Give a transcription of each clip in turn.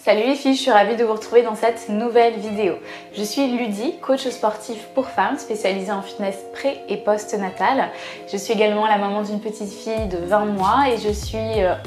Salut les filles, je suis ravie de vous retrouver dans cette nouvelle vidéo. Je suis Ludie, coach sportif pour femmes spécialisée en fitness pré- et post-natal. Je suis également la maman d'une petite fille de 20 mois et je suis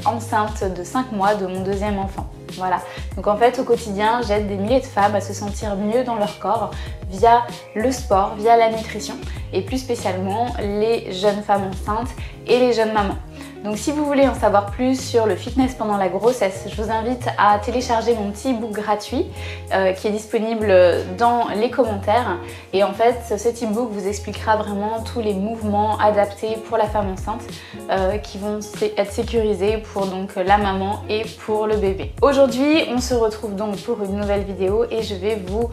enceinte de 5 mois de mon deuxième enfant. Voilà, donc en fait au quotidien j'aide des milliers de femmes à se sentir mieux dans leur corps via le sport, via la nutrition et plus spécialement les jeunes femmes enceintes et les jeunes mamans. Donc si vous voulez en savoir plus sur le fitness pendant la grossesse, je vous invite à télécharger mon petit e-book gratuit qui est disponible dans les commentaires. Et en fait, cet e-book vous expliquera vraiment tous les mouvements adaptés pour la femme enceinte qui vont être sécurisés pour donc la maman et pour le bébé. Aujourd'hui, on se retrouve donc pour une nouvelle vidéo et je vais vous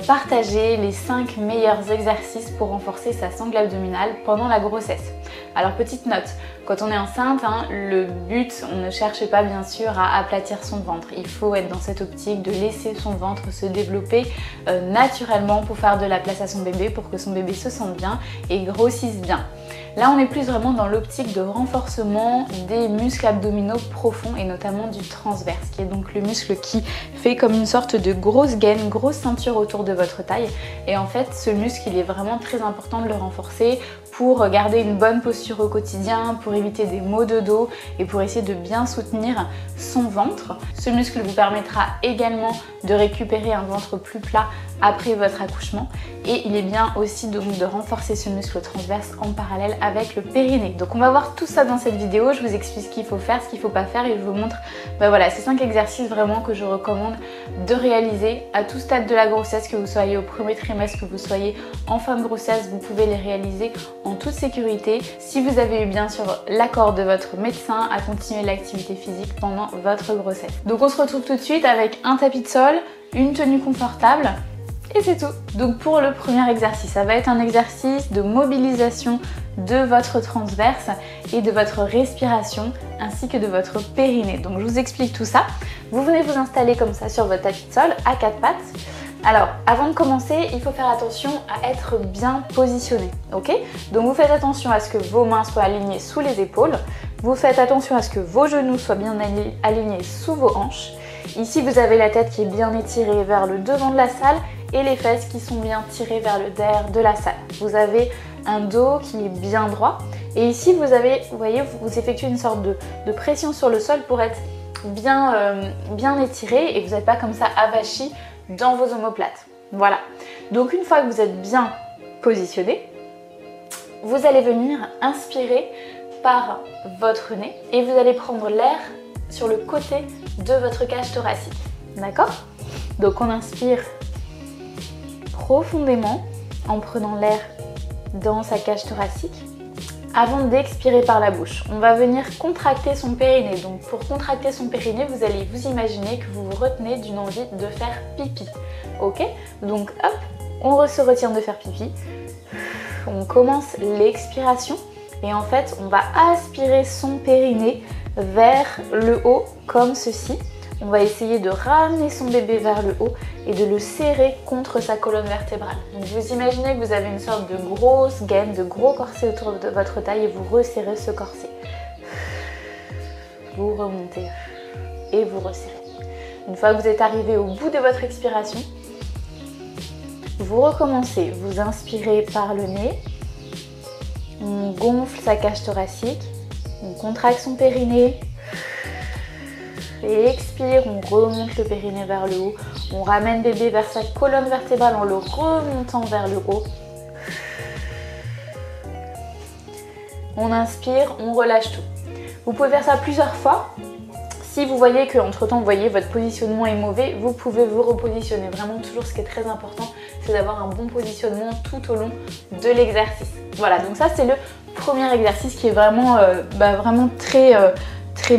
partager les 5 meilleurs exercices pour renforcer sa sangle abdominale pendant la grossesse. Alors petite note, quand on est enceinte, le but, on ne cherche pas bien sûr à aplatir son ventre. Il faut être dans cette optique de laisser son ventre se développer naturellement pour faire de la place à son bébé, pour que son bébé se sente bien et grossisse bien. Là, on est plus vraiment dans l'optique de renforcement des muscles abdominaux profonds et notamment du transverse, qui est donc le muscle qui fait comme une sorte de grosse gaine, grosse ceinture autour de votre taille. Et en fait, ce muscle, il est vraiment très important de le renforcer pour garder une bonne posture au quotidien, pour éviter des maux de dos et pour essayer de bien soutenir son ventre. Ce muscle vous permettra également de récupérer un ventre plus plat après votre accouchement et il est bien aussi donc de renforcer ce muscle transverse en parallèle avec le périnée. Donc on va voir tout ça dans cette vidéo, je vous explique ce qu'il faut faire, ce qu'il ne faut pas faire et je vous montre voilà, ces 5 exercices vraiment que je recommande de réaliser à tout stade de la grossesse, que vous soyez au premier trimestre, que vous soyez en fin de grossesse, vous pouvez les réaliser en toute sécurité si vous avez eu bien sûr l'accord de votre médecin à continuer l'activité physique pendant votre grossesse. Donc on se retrouve tout de suite avec un tapis de sol, une tenue confortable et c'est tout. Donc pour le premier exercice, ça va être un exercice de mobilisation de votre transverse et de votre respiration ainsi que de votre périnée. Donc je vous explique tout ça. Vous venez vous installer comme ça sur votre tapis de sol à 4 pattes. Alors, avant de commencer, il faut faire attention à être bien positionné, ok? Donc vous faites attention à ce que vos mains soient alignées sous les épaules. Vous faites attention à ce que vos genoux soient bien alignés sous vos hanches. Ici, vous avez la tête qui est bien étirée vers le devant de la salle et les fesses qui sont bien tirées vers le derrière de la salle. Vous avez un dos qui est bien droit. Et ici, vous voyez, vous effectuez une sorte de pression sur le sol pour être bien étiré et vous n'êtes pas comme ça avachi dans vos omoplates. Voilà. Donc une fois que vous êtes bien positionné, vous allez venir inspirer par votre nez et vous allez prendre l'air sur le côté de votre cage thoracique. D'accord? Donc on inspire profondément en prenant l'air dans sa cage thoracique avant d'expirer par la bouche. On va venir contracter son périnée. Donc pour contracter son périnée, vous allez vous imaginer que vous vous retenez d'une envie de faire pipi. Ok? Donc hop, on se retient de faire pipi. On commence l'expiration et en fait on va aspirer son périnée vers le haut comme ceci. On va essayer de ramener son bébé vers le haut et de le serrer contre sa colonne vertébrale. Donc vous imaginez que vous avez une sorte de grosse gaine, de gros corset autour de votre taille et vous resserrez ce corset. Vous remontez et vous resserrez. Une fois que vous êtes arrivé au bout de votre expiration, vous recommencez. Vous inspirez par le nez, on gonfle sa cage thoracique, on contracte son périnée. Et expire, on remonte le périnée vers le haut. On ramène bébé vers sa colonne vertébrale en le remontant vers le haut. On inspire, on relâche tout. Vous pouvez faire ça plusieurs fois. Si vous voyez qu'entre temps, vous voyez votre positionnement est mauvais, vous pouvez vous repositionner. Vraiment, toujours ce qui est très important, c'est d'avoir un bon positionnement tout au long de l'exercice. Voilà, donc ça c'est le premier exercice qui est vraiment, vraiment très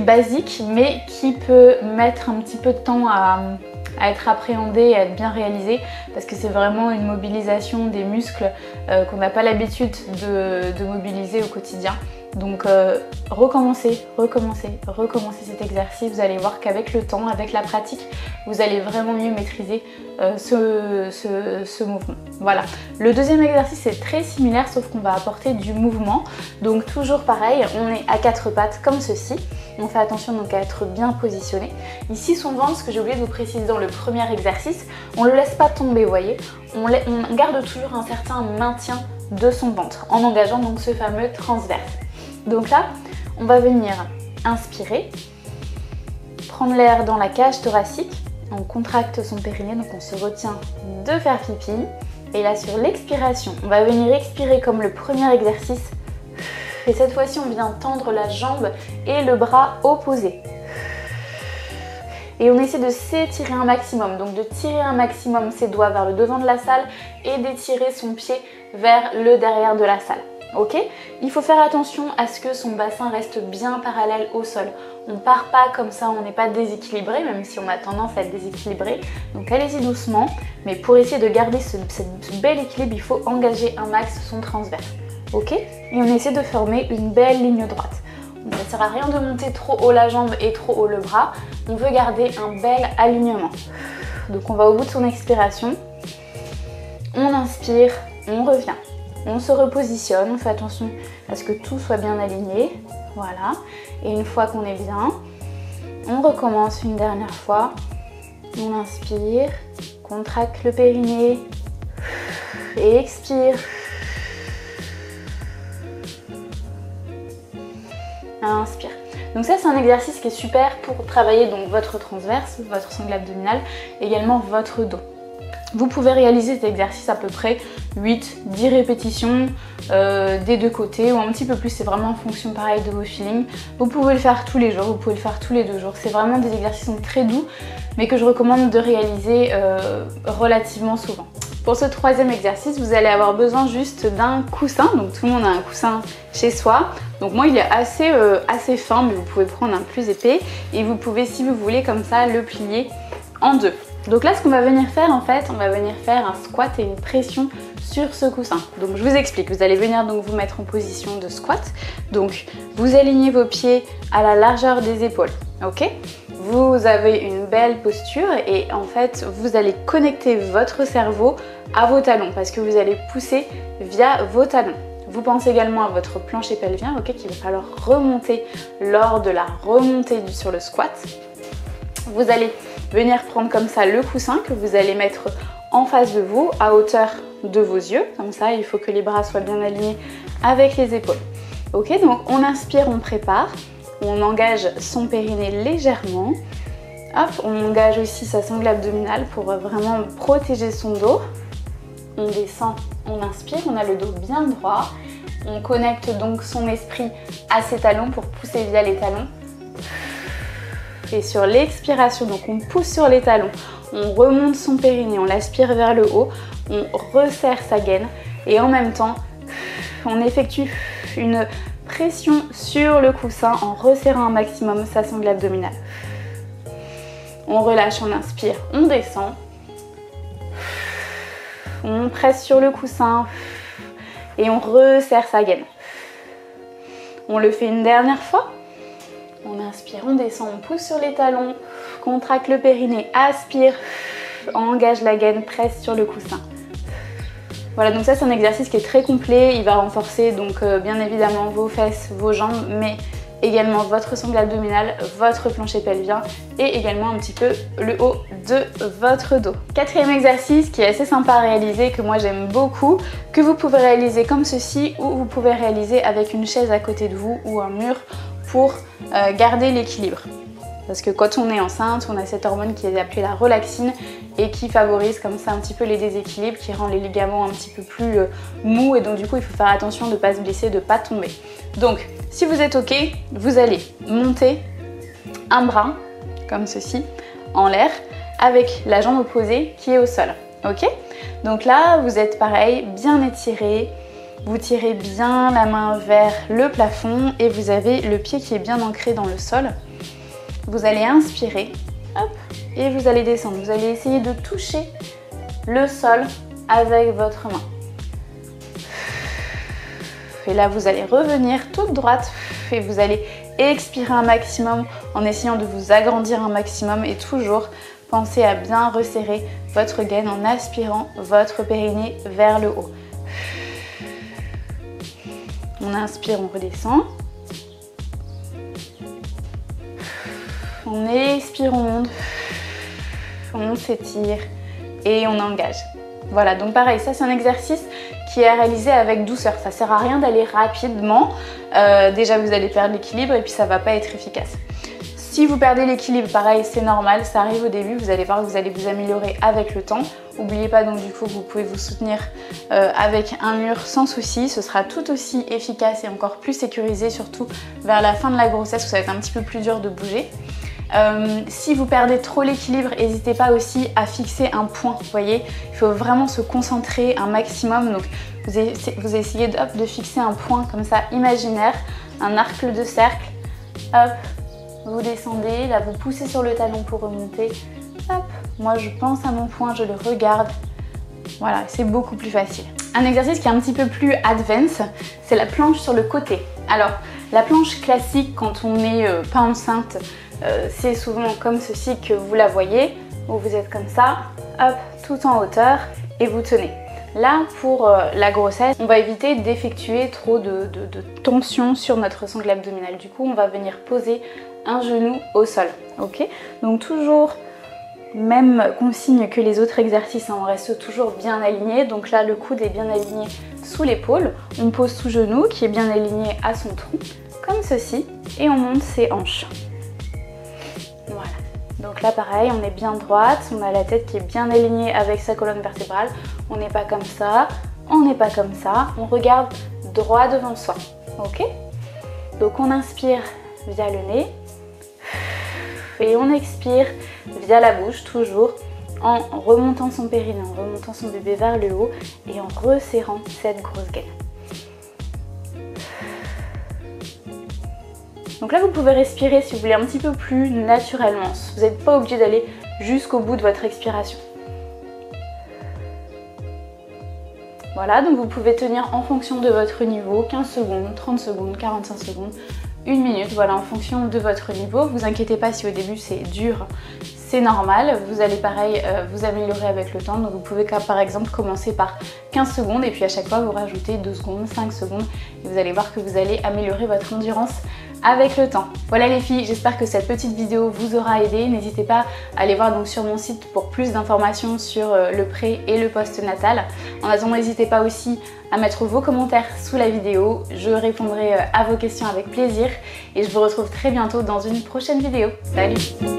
basique, mais qui peut mettre un petit peu de temps à être appréhendé et à être bien réalisé parce que c'est vraiment une mobilisation des muscles qu'on n'a pas l'habitude de mobiliser au quotidien. Donc recommencez cet exercice. Vous allez voir qu'avec le temps, avec la pratique, vous allez vraiment mieux maîtriser ce mouvement. Voilà. Le deuxième exercice est très similaire sauf qu'on va apporter du mouvement. Donc toujours pareil, on est à quatre pattes comme ceci. On fait attention donc à être bien positionné. Ici son ventre, ce que j'ai oublié de vous préciser dans le premier exercice, on ne le laisse pas tomber, vous voyez. On garde toujours un certain maintien de son ventre en engageant donc ce fameux transverse. Donc là, on va venir inspirer, prendre l'air dans la cage thoracique, on contracte son périnée, donc on se retient de faire pipi. Et là, sur l'expiration, on va venir expirer comme le premier exercice. Et cette fois-ci, on vient tendre la jambe et le bras opposé. Et on essaie de s'étirer un maximum, donc de tirer un maximum ses doigts vers le devant de la salle et d'étirer son pied vers le derrière de la salle. Ok? Il faut faire attention à ce que son bassin reste bien parallèle au sol. On ne part pas comme ça, on n'est pas déséquilibré, même si on a tendance à être déséquilibré. Donc allez-y doucement, mais pour essayer de garder ce bel équilibre, il faut engager un max son transverse. Ok? Et on essaie de former une belle ligne droite. Ça ne sert à rien de monter trop haut la jambe et trop haut le bras. On veut garder un bel alignement. Donc on va au bout de son expiration. On inspire, on revient. On se repositionne, on fait attention à ce que tout soit bien aligné. Voilà. Et une fois qu'on est bien, on recommence une dernière fois. On inspire, contracte le périnée et expire. Inspire. Donc ça, c'est un exercice qui est super pour travailler donc votre transverse, votre sangle abdominale, également votre dos. Vous pouvez réaliser cet exercice à peu près 8-10 répétitions des deux côtés ou un petit peu plus, c'est vraiment en fonction pareil de vos feelings. Vous pouvez le faire tous les jours, vous pouvez le faire tous les 2 jours. C'est vraiment des exercices qui sont très doux mais que je recommande de réaliser relativement souvent. Pour ce troisième exercice, vous allez avoir besoin juste d'un coussin. Donc tout le monde a un coussin chez soi. Donc moi, il est assez fin, mais vous pouvez prendre un plus épais. Et vous pouvez, si vous voulez, comme ça, le plier en deux. Donc là, ce qu'on va venir faire, en fait, on va venir faire un squat et une pression sur ce coussin. Donc je vous explique. Vous allez venir donc vous mettre en position de squat. Donc vous alignez vos pieds à la largeur des épaules. Ok ? Vous avez une belle posture et en fait, vous allez connecter votre cerveau à vos talons parce que vous allez pousser via vos talons. Vous pensez également à votre plancher pelvien, ok, qu'il va falloir remonter lors de la remontée sur le squat. Vous allez venir prendre comme ça le coussin que vous allez mettre en face de vous, à hauteur de vos yeux. Comme ça, il faut que les bras soient bien alignés avec les épaules. Ok, donc on inspire, on prépare. On engage son périnée légèrement. Hop, on engage aussi sa sangle abdominale pour vraiment protéger son dos. On descend, on inspire, on a le dos bien droit. On connecte donc son esprit à ses talons pour pousser via les talons. Et sur l'expiration, donc on pousse sur les talons, on remonte son périnée, on l'aspire vers le haut, on resserre sa gaine et en même temps, on effectue une pression sur le coussin en resserrant un maximum sa sangle abdominale. On relâche, on inspire, on descend. On presse sur le coussin et on resserre sa gaine. On le fait une dernière fois. On inspire, on descend, on pousse sur les talons, contracte le périnée, aspire, engage la gaine, presse sur le coussin. Voilà, donc ça c'est un exercice qui est très complet, il va renforcer donc bien évidemment vos fesses, vos jambes, mais également votre sangle abdominale, votre plancher pelvien et également un petit peu le haut de votre dos. Quatrième exercice qui est assez sympa à réaliser, que moi j'aime beaucoup, que vous pouvez réaliser comme ceci ou vous pouvez réaliser avec une chaise à côté de vous ou un mur pour garder l'équilibre. Parce que quand on est enceinte, on a cette hormone qui est appelée la relaxine et qui favorise comme ça un petit peu les déséquilibres, qui rend les ligaments un petit peu plus mous et donc du coup il faut faire attention de ne pas se blesser, de ne pas tomber. Donc si vous êtes ok, vous allez monter un bras comme ceci en l'air avec la jambe opposée qui est au sol. Ok? Donc là vous êtes pareil, bien étiré. Vous tirez bien la main vers le plafond et vous avez le pied qui est bien ancré dans le sol. Vous allez inspirer, hop, et vous allez descendre. Vous allez essayer de toucher le sol avec votre main. Et là, vous allez revenir toute droite et vous allez expirer un maximum en essayant de vous agrandir un maximum et toujours pensez à bien resserrer votre gaine en aspirant votre périnée vers le haut. On inspire, on redescend. On expire, on s'étire et on engage. Voilà, donc pareil, ça c'est un exercice qui est réalisé avec douceur. Ça sert à rien d'aller rapidement. Déjà vous allez perdre l'équilibre et puis ça va pas être efficace. Si vous perdez l'équilibre, pareil, c'est normal, ça arrive au début, vous allez voir que vous allez vous améliorer avec le temps. N'oubliez pas donc du coup que vous pouvez vous soutenir avec un mur sans souci, ce sera tout aussi efficace et encore plus sécurisé, surtout vers la fin de la grossesse où ça va être un petit peu plus dur de bouger. Si vous perdez trop l'équilibre, n'hésitez pas aussi à fixer un point, vous voyez, il faut vraiment se concentrer un maximum, donc vous essayez de fixer un point comme ça imaginaire, un arc de cercle, hop, vous descendez, là vous poussez sur le talon pour remonter, hop, moi je pense à mon point, je le regarde, voilà, c'est beaucoup plus facile. Un exercice qui est un petit peu plus advanced, c'est la planche sur le côté. Alors, la planche classique quand on n'est pas enceinte, c'est souvent comme ceci que vous la voyez, où vous êtes comme ça, hop, tout en hauteur et vous tenez. Là, pour la grossesse, on va éviter d'effectuer trop de tension sur notre sangle abdominale. Du coup, on va venir poser un genou au sol, ok? Donc toujours même consigne que les autres exercices, hein, on reste toujours bien aligné. Donc là, le coude est bien aligné sous l'épaule. On pose tout genou qui est bien aligné à son tronc, comme ceci, et on monte ses hanches. Voilà. Donc là, pareil, on est bien droite, on a la tête qui est bien alignée avec sa colonne vertébrale. On n'est pas comme ça, on n'est pas comme ça. On regarde droit devant soi, ok? Donc on inspire via le nez. Et on expire via la bouche, toujours en remontant son périnée, en remontant son bébé vers le haut et en resserrant cette grosse gaine. Donc là, vous pouvez respirer si vous voulez un petit peu plus naturellement. Vous n'êtes pas obligé d'aller jusqu'au bout de votre expiration. Voilà, donc vous pouvez tenir en fonction de votre niveau, 15 secondes, 30 secondes, 45 secondes, 1 minute, voilà, en fonction de votre niveau. Vous inquiétez pas si au début c'est dur, c'est normal. Vous allez pareil vous améliorer avec le temps. Donc vous pouvez par exemple commencer par 15 secondes et puis à chaque fois vous rajoutez 2 secondes, 5 secondes et vous allez voir que vous allez améliorer votre endurance avec le temps. Voilà les filles, j'espère que cette petite vidéo vous aura aidé. N'hésitez pas à aller voir donc sur mon site pour plus d'informations sur le pré et le post-natal. En attendant, n'hésitez pas aussi à mettre vos commentaires sous la vidéo. Je répondrai à vos questions avec plaisir et je vous retrouve très bientôt dans une prochaine vidéo. Salut!